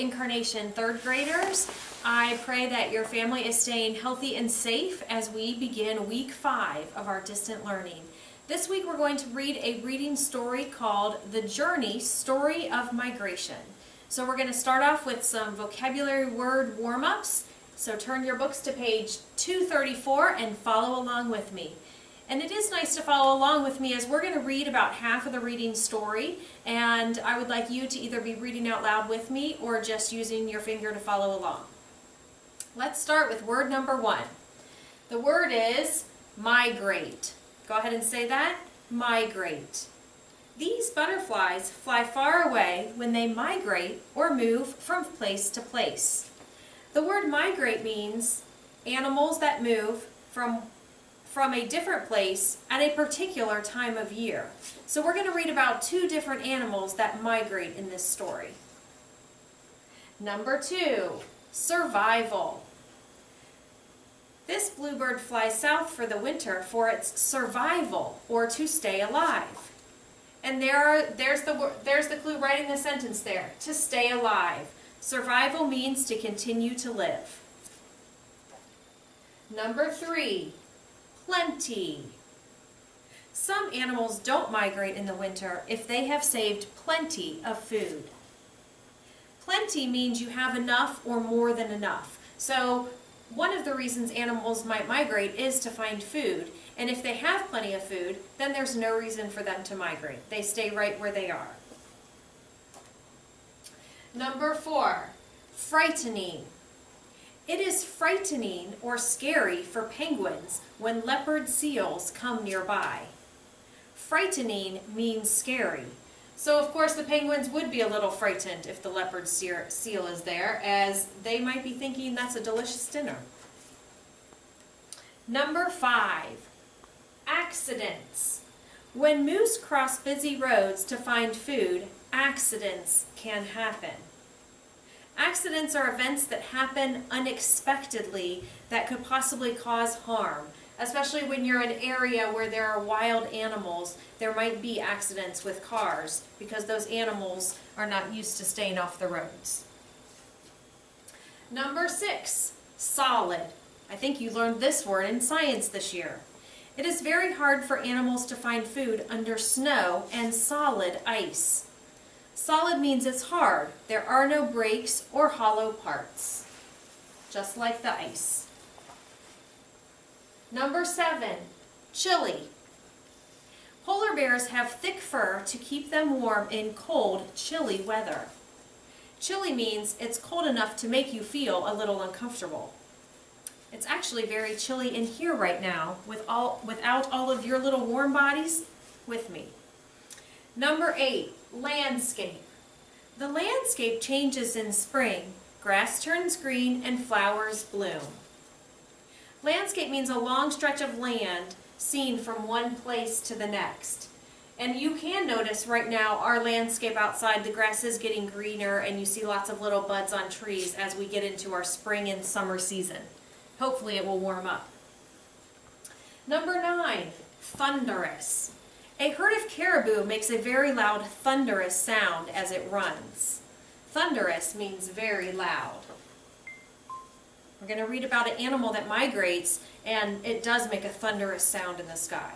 Incarnation third graders. I pray that your family is staying healthy and safe as we begin week 5 of our distant learning. This week we're going to read a reading story called The Journey, Story of Migration. So we're going to start off with some vocabulary word warm-ups. So turn your books to page 234 and follow along with me. And it is nice to follow along with me as we're going to read about half of the reading story, and I would like you to either be reading out loud with me or just using your finger to follow along. Let's start with word number 1. The word is migrate. Go ahead and say that. Migrate. These butterflies fly far away when they migrate or move from place to place. The word migrate means animals that move from a different place at a particular time of year. So we're going to read about 2 different animals that migrate in this story. Number 2, survival. This bluebird flies south for the winter for its survival, or to stay alive. And there's the clue right in the sentence there, to stay alive. Survival means to continue to live. Number 3, plenty. Some animals don't migrate in the winter if they have saved plenty of food. Plenty means you have enough or more than enough. So one of the reasons animals might migrate is to find food. And if they have plenty of food, then there's no reason for them to migrate. They stay right where they are. Number 4, frightening. It is frightening or scary for penguins when leopard seals come nearby. Frightening means scary. So of course the penguins would be a little frightened if the leopard seal is there, as they might be thinking that's a delicious dinner. Number 5, accidents. When moose cross busy roads to find food, accidents can happen. Accidents are events that happen unexpectedly that could possibly cause harm. Especially when you're in an area where there are wild animals, there might be accidents with cars because those animals are not used to staying off the roads. Number 6, solid. I think you learned this word in science this year. It is very hard for animals to find food under snow and solid ice. Solid means it's hard. There are no breaks or hollow parts, just like the ice. Number 7, chilly. Polar bears have thick fur to keep them warm in cold, chilly weather. Chilly means it's cold enough to make you feel a little uncomfortable. It's actually very chilly in here right now without all of your little warm bodies with me. Number 8, landscape. The landscape changes in spring. Grass turns green and flowers bloom. Landscape means a long stretch of land seen from one place to the next. And you can notice right now our landscape outside, the grass is getting greener and you see lots of little buds on trees as we get into our spring and summer season. Hopefully it will warm up. Number 9, thunderous. A herd of caribou makes a very loud thunderous sound as it runs. Thunderous means very loud. We're going to read about an animal that migrates, and it does make a thunderous sound in the sky.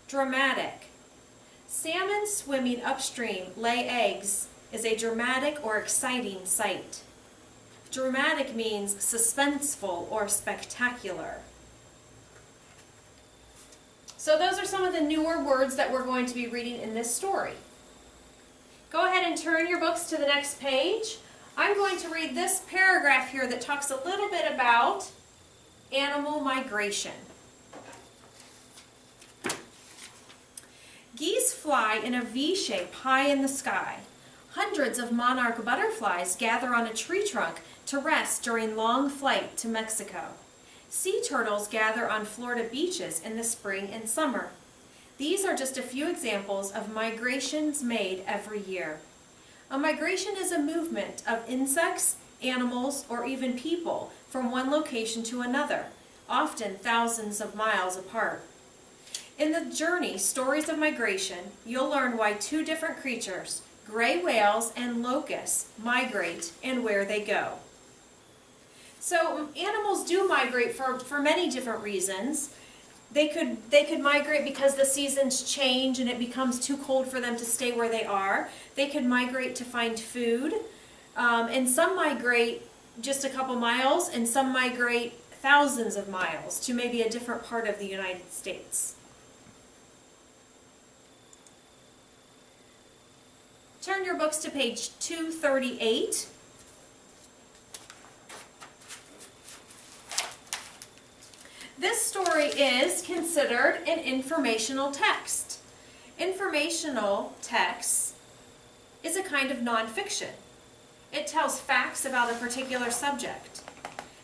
Dramatic. Salmon swimming upstream lay eggs is a dramatic or exciting sight. Dramatic means suspenseful or spectacular. So those are some of the newer words that we're going to be reading in this story. Go ahead and turn your books to the next page. I'm going to read this paragraph here that talks a little bit about animal migration. Geese fly in a V shape high in the sky. Hundreds of monarch butterflies gather on a tree trunk to rest during long flight to Mexico. Sea turtles gather on Florida beaches in the spring and summer. These are just a few examples of migrations made every year. A migration is a movement of insects, animals, or even people from one location to another, often thousands of miles apart. In the journey, Stories of Migration, you'll learn why 2 different creatures, gray whales, and locusts migrate and where they go. So animals do migrate for many different reasons. They could migrate because the seasons change and it becomes too cold for them to stay where they are. They could migrate to find food. And some migrate just a couple miles, and some migrate thousands of miles to maybe a different part of the United States. Turn your books to page 238. This story is considered an informational text. Informational text is a kind of nonfiction. It tells facts about a particular subject.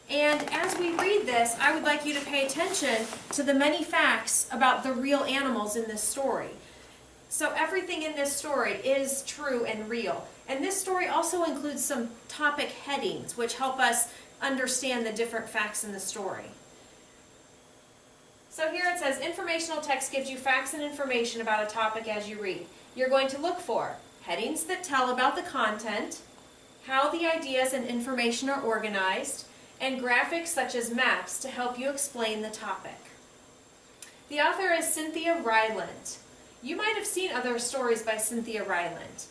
And as we read this, I would like you to pay attention to the many facts about the real animals in this story. So everything in this story is true and real. And this story also includes some topic headings which help us understand the different facts in the story. So here it says, informational text gives you facts and information about a topic as you read. You're going to look for headings that tell about the content, how the ideas and information are organized, and graphics such as maps to help you explain the topic. The author is Cynthia Rylant. You might have seen other stories by Cynthia Rylant.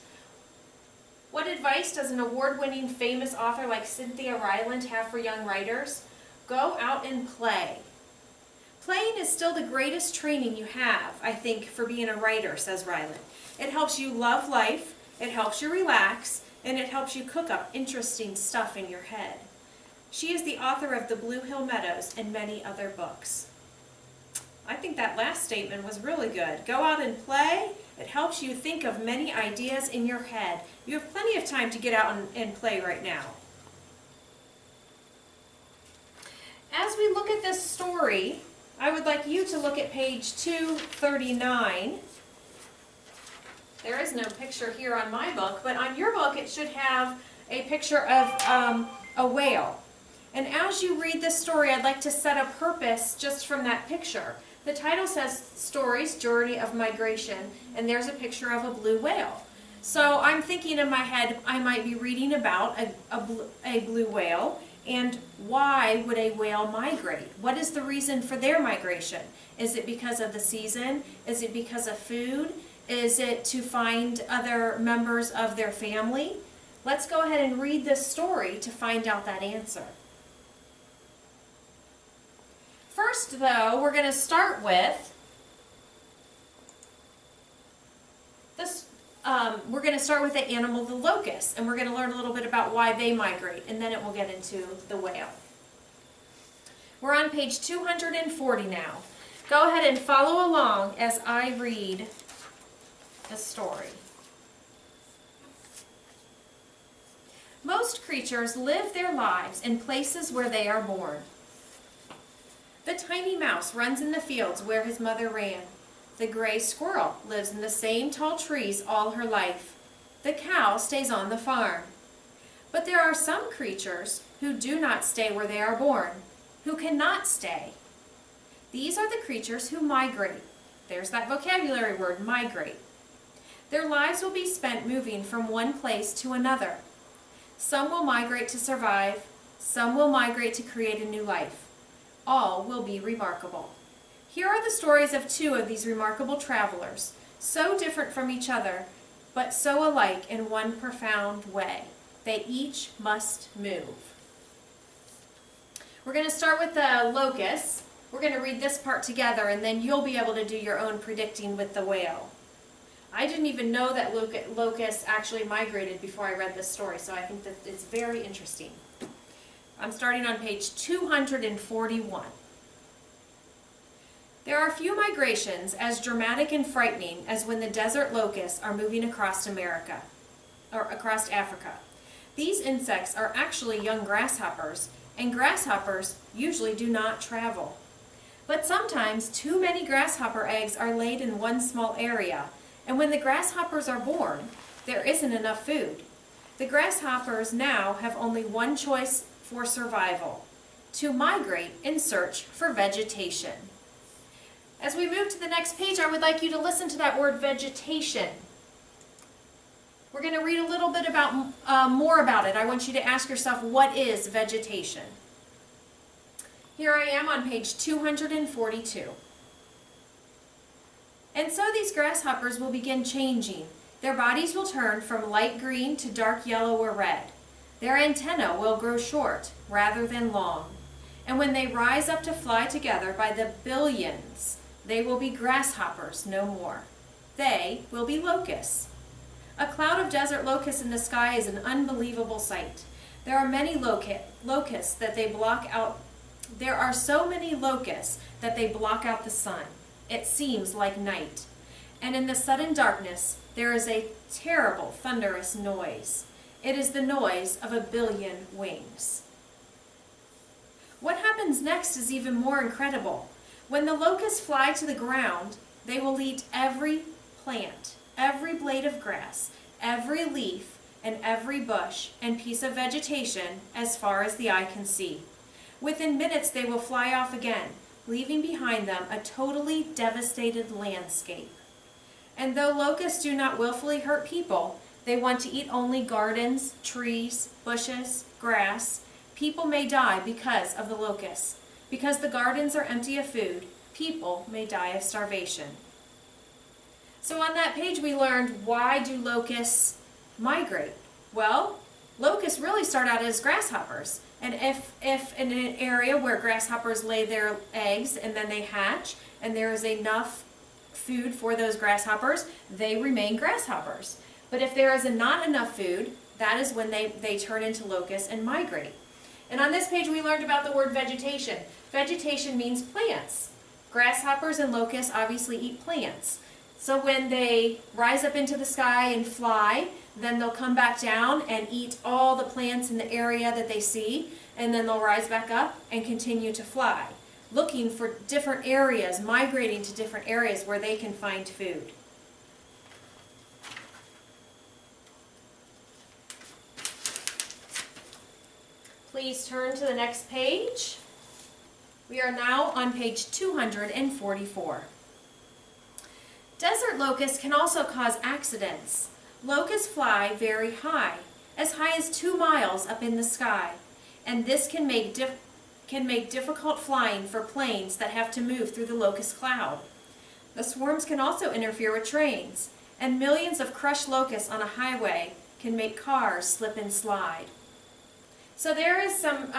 What advice does an award-winning famous author like Cynthia Rylant have for young writers? Go out and play. Playing is still the greatest training you have, I think, for being a writer, says Rylant. It helps you love life, it helps you relax, and it helps you cook up interesting stuff in your head. She is the author of The Blue Hill Meadows and many other books. I think that last statement was really good. Go out and play. It helps you think of many ideas in your head. You have plenty of time to get out and play right now. As we look at this story, I would like you to look at page 239. There is no picture here on my book, but on your book it should have a picture of a whale. And as you read this story, I'd like to set a purpose just from that picture. The title says Stories, Journey of Migration, and there's a picture of a blue whale. So I'm thinking in my head I might be reading about a blue whale, and why would a whale migrate? What is the reason for their migration? Is it because of the season? Is it because of food? Is it to find other members of their family? Let's go ahead and read this story to find out that answer. First, though, we're going to start with this. We're going to start with the animal, the locust, and we're going to learn a little bit about why they migrate, and then it will get into the whale. We're on page 240 now. Go ahead and follow along as I read the story. Most creatures live their lives in places where they are born. The tiny mouse runs in the fields where his mother ran. The gray squirrel lives in the same tall trees all her life. The cow stays on the farm. But there are some creatures who do not stay where they are born, who cannot stay. These are the creatures who migrate. There's that vocabulary word, migrate. Their lives will be spent moving from one place to another. Some will migrate to survive. Some will migrate to create a new life. All will be remarkable. Here are the stories of two of these remarkable travelers, so different from each other, but so alike in one profound way. They each must move. We're going to start with the locusts. We're going to read this part together, and then you'll be able to do your own predicting with the whale. I didn't even know that locusts actually migrated before I read this story, so I think that it's very interesting. I'm starting on page 241. There are few migrations as dramatic and frightening as when the desert locusts are moving across America, or across Africa. These insects are actually young grasshoppers, and grasshoppers usually do not travel. But sometimes too many grasshopper eggs are laid in one small area, and when the grasshoppers are born, there isn't enough food. The grasshoppers now have only one choice for survival: to migrate in search for vegetation. As we move to the next page, I would like you to listen to that word vegetation. We're going to read a little bit about more about it. I want you to ask yourself, what is vegetation? Here I am on page 242. And so these grasshoppers will begin changing. Their bodies will turn from light green to dark yellow or red. Their antennae will grow short rather than long. And when they rise up to fly together by the billions, they will be grasshoppers no more. They will be locusts. A cloud of desert locusts in the sky is an unbelievable sight. There are many locusts that they block out. There are so many locusts that they block out the sun. It seems like night. And in the sudden darkness, there is a terrible thunderous noise. It is the noise of a billion wings. What happens next is even more incredible. When the locusts fly to the ground, they will eat every plant, every blade of grass, every leaf, and every bush and piece of vegetation as far as the eye can see. Within minutes, they will fly off again, leaving behind them a totally devastated landscape. And though locusts do not willfully hurt people, they want to eat only gardens, trees, bushes, grass. People may die because of the locusts. Because the gardens are empty of food, people may die of starvation. So on that page we learned, why do locusts migrate? Well, locusts really start out as grasshoppers. And if in an area where grasshoppers lay their eggs and then they hatch, and there is enough food for those grasshoppers, they remain grasshoppers. But if there is not enough food, that is when they turn into locusts and migrate. And on this page we learned about the word vegetation. Vegetation means plants. Grasshoppers and locusts obviously eat plants. So when they rise up into the sky and fly, then they'll come back down and eat all the plants in the area that they see, and then they'll rise back up and continue to fly, looking for different areas, migrating to different areas where they can find food. Please turn to the next page. We are now on page 244. Desert locusts can also cause accidents. Locusts fly very high, as high as 2 miles up in the sky, and this can make difficult flying for planes that have to move through the locust cloud. The swarms can also interfere with trains, and millions of crushed locusts on a highway can make cars slip and slide. So there is some,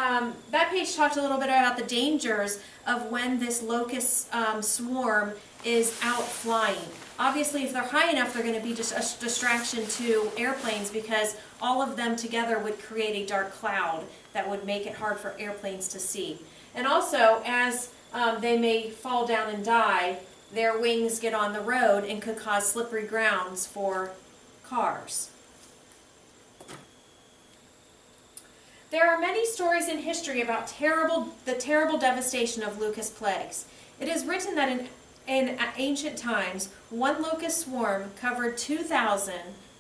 that page talked a little bit about the dangers of when this locust swarm is out flying. Obviously, if they're high enough, they're going to be just a distraction to airplanes, because all of them together would create a dark cloud that would make it hard for airplanes to see. And also, as they may fall down and die, their wings get on the road and could cause slippery grounds for cars. There are many stories in history about the terrible devastation of locust plagues. It is written that in ancient times, one locust swarm covered 2,000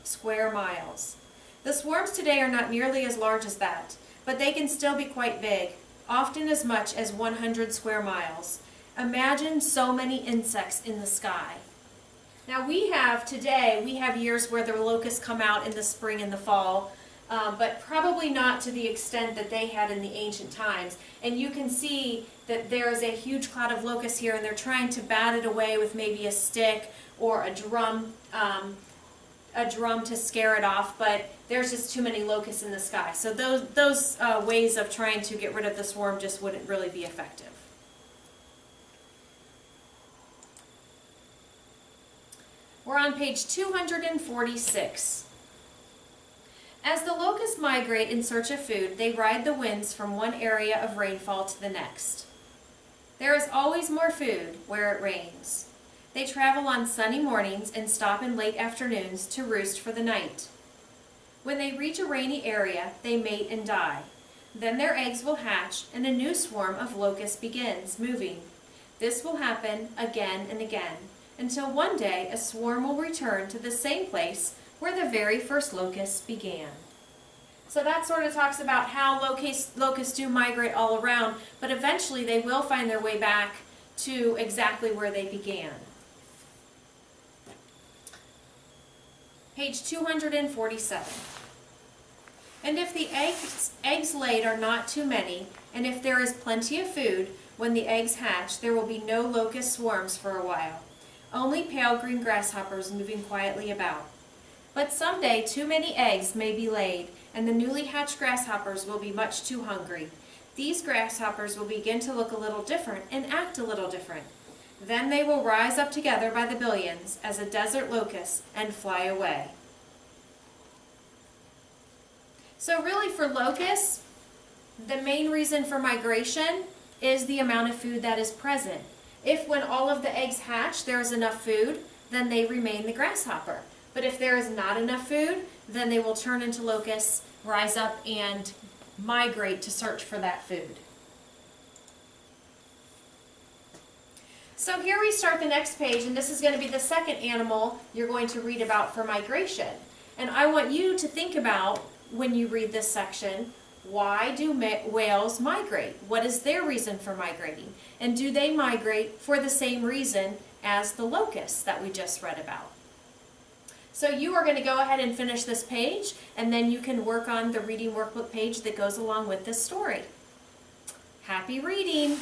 square miles. The swarms today are not nearly as large as that, but they can still be quite big, often as much as 100 square miles. Imagine so many insects in the sky. Now we have years where the locusts come out in the spring and the fall, but probably not to the extent that they had in the ancient times. And you can see that there is a huge cloud of locusts here, and they're trying to bat it away with maybe a stick or a drum to scare it off, but there's just too many locusts in the sky. So those ways of trying to get rid of the swarm just wouldn't really be effective. We're on page 246. As the locusts migrate in search of food, they ride the winds from one area of rainfall to the next. There is always more food where it rains. They travel on sunny mornings and stop in late afternoons to roost for the night. When they reach a rainy area, they mate and die. Then their eggs will hatch and a new swarm of locusts begins moving. This will happen again and again, until one day a swarm will return to the same place where the very first locusts began. So that sort of talks about how locusts do migrate all around, but eventually they will find their way back to exactly where they began. Page 247. And if the eggs laid are not too many, and if there is plenty of food, when the eggs hatch, there will be no locust swarms for a while, only pale green grasshoppers moving quietly about. But someday too many eggs may be laid, and the newly hatched grasshoppers will be much too hungry. These grasshoppers will begin to look a little different and act a little different. Then they will rise up together by the billions as a desert locust and fly away. So really for locusts, the main reason for migration is the amount of food that is present. If when all of the eggs hatch there is enough food, then they remain the grasshopper. But if there is not enough food, then they will turn into locusts, rise up, and migrate to search for that food. So here we start the next page, and this is going to be the second animal you're going to read about for migration. And I want you to think about, when you read this section, why do whales migrate? What is their reason for migrating? And do they migrate for the same reason as the locusts that we just read about? So you are going to go ahead and finish this page, and then you can work on the reading workbook page that goes along with this story. Happy reading!